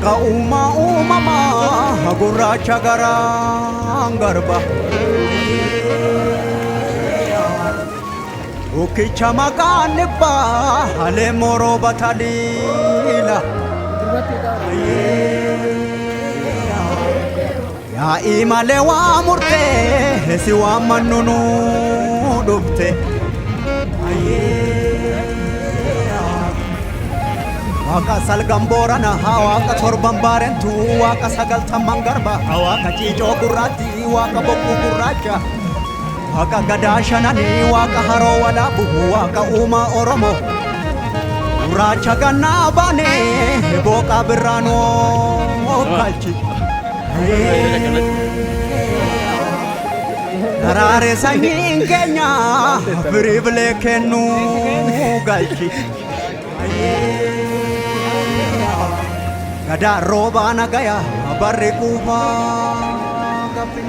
Waaqa uumamaa gurraacha garaan garba Ukicha maqaan dhibbaa halee moroo bataliila Yaa'ii malee waa murtee si waammannu nu dhufte Waaqa salgan boorana waaqa torban baarentu waaqa sagaltamman garba waaqa ciicoo gurraatti waaqa bokkuu gurraacha Waaqa gadaa shanani waaqa haroo walaabu waaqa uumaa Oromoo gurraacha gannaa baane booqaa birraanoo galchi Daraare sanyiin keenya firii bilee kennuu galchi Gadaa roobaa nagaya barri kuufaa qabdi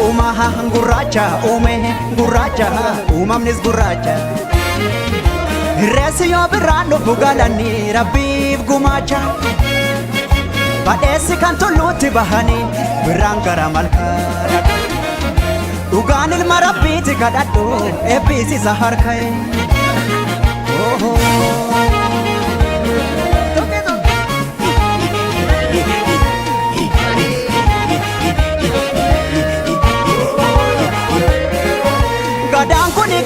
Umaha gurraacha gurraacha uumamnis gurraacha Reessi yoo birraan dhufu galanii rabbiif gumaacha Badheessi kan tulluutti bahanii birraan gara malkaa Dhugaan ilma rabbiiti kadhadhu eebbisiisa harka'e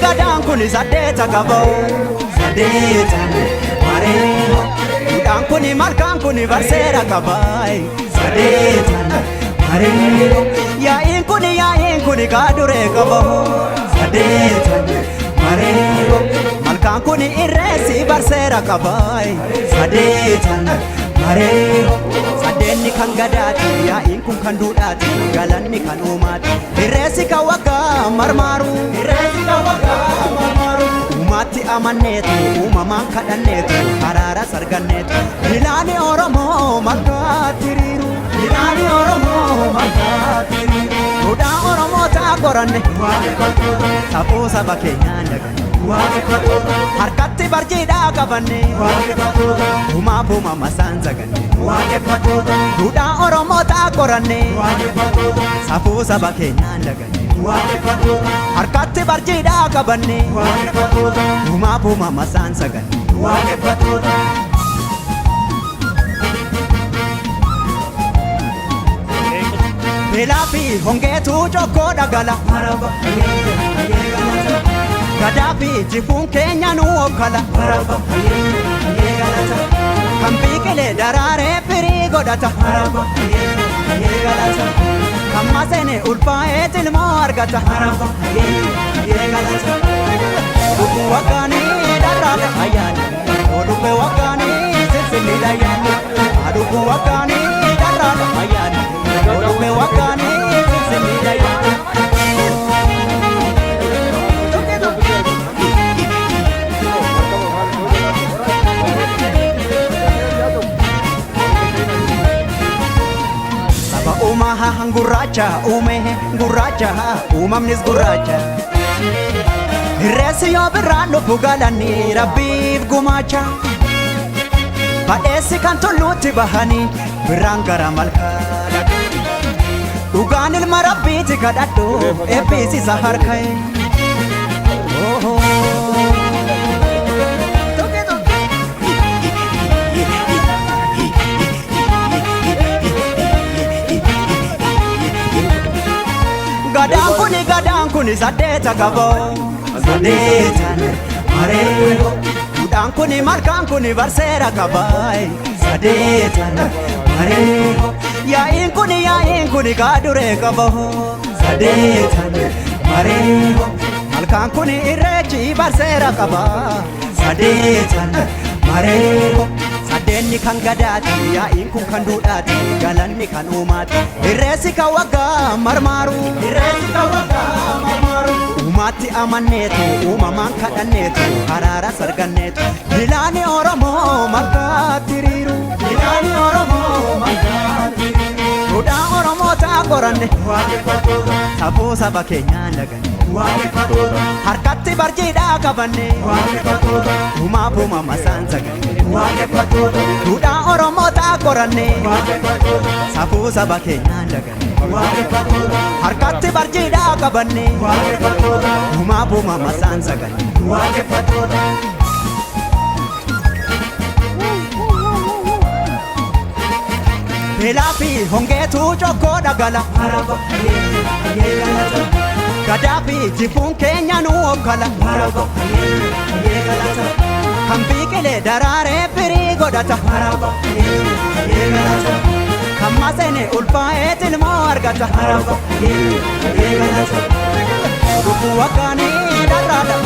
Gadaan kuni saddeeta qabau saddeetan mareero Duudhaan kuni malkaan kuni barseera qabaay saddeetan mareero Yaa'iin kuni gaaduree qabau saddeetan mareero Malkaan kuni irreessi barseera qabaay saddeetan mareero Saddeenni kan gadaati yaa'iin kun kan duudhaati galanni kan uumaati Irreessi kan waggaa marmaaru Uumatti amanneetu uumamaan kadhanneetu haraara sarganneetu Ilaani Oromoo malkaatti hiriiru Duudhaa Oromoo ta'a qoranne safuu saba keenyaan daganne Harkatti barjiidhaa qabanne Uumaaf uumamasaan zaganne Duudhaa Oromoo ta'a qoranne safuu saba keenyaan daganne Harkatti barjiidhaa qabanne Uumaaf uumamasaan zaganne Beelaa fi hongeetu jokkoo dhagala Gadaa fi jifuun keenya nu okkala Kan biqilee daraaree firii godhata Kan maseene ulfaa'eet ilmoo argata Dhuguu waggaanii dharraadha ayyaana Dhuguu waggaanii silsilliidha ayyaana Dhuguu waggaanii dharraadha ayyaana Dhuguu waggaanii silsilliidha ayyaana Umaha gurraacha gurraacha uumamnis gurraacha Irreessi yoo birraan dhufu galanii rabbiif gumaacha Badheessi kan tulluutti bahanii birraan gara malkaa Dhugaan ilma rabbiiti kadhadhu eebbisiisa harka'e Gadaan kuni saddeeta qabau saddeetan mareero Duudhaan kuni malkaan kuni barseera qabaay saddeetan mareero Yaa'iin kuni gaaduree qabau saddeetan mareero Malkaan kuni irreechi barseera qabaa saddeetan mareero Fardeenni kan gadaati yaa'iin kun kan duudhaati galanni kan uumaati irreessi kan waggaa marmaaru uumaatti amanneetu uumamaan kadhanneetu haraara sarganneetu ilaani Oromoo margaatti hiriiru duudhaa Oromoo ta'a qoranne safuu saba keenyaan daganne harkatti barjiidhaa qabanne uumaa buuma masaan saganne duudhaa Oromoo ta'a qoranne safuu saba keenyaan daganne harkatti barjiidhaa qabanne uumaa buuma masaan saganne beelaa fi hongeetu cokkoo dhagala gadaa fi jibbuun keenya nu okkala kan biqilee daraaree firii godhata kan maseene ulfaa'ee ilmoo argata lubbuu waggaanii dharraadha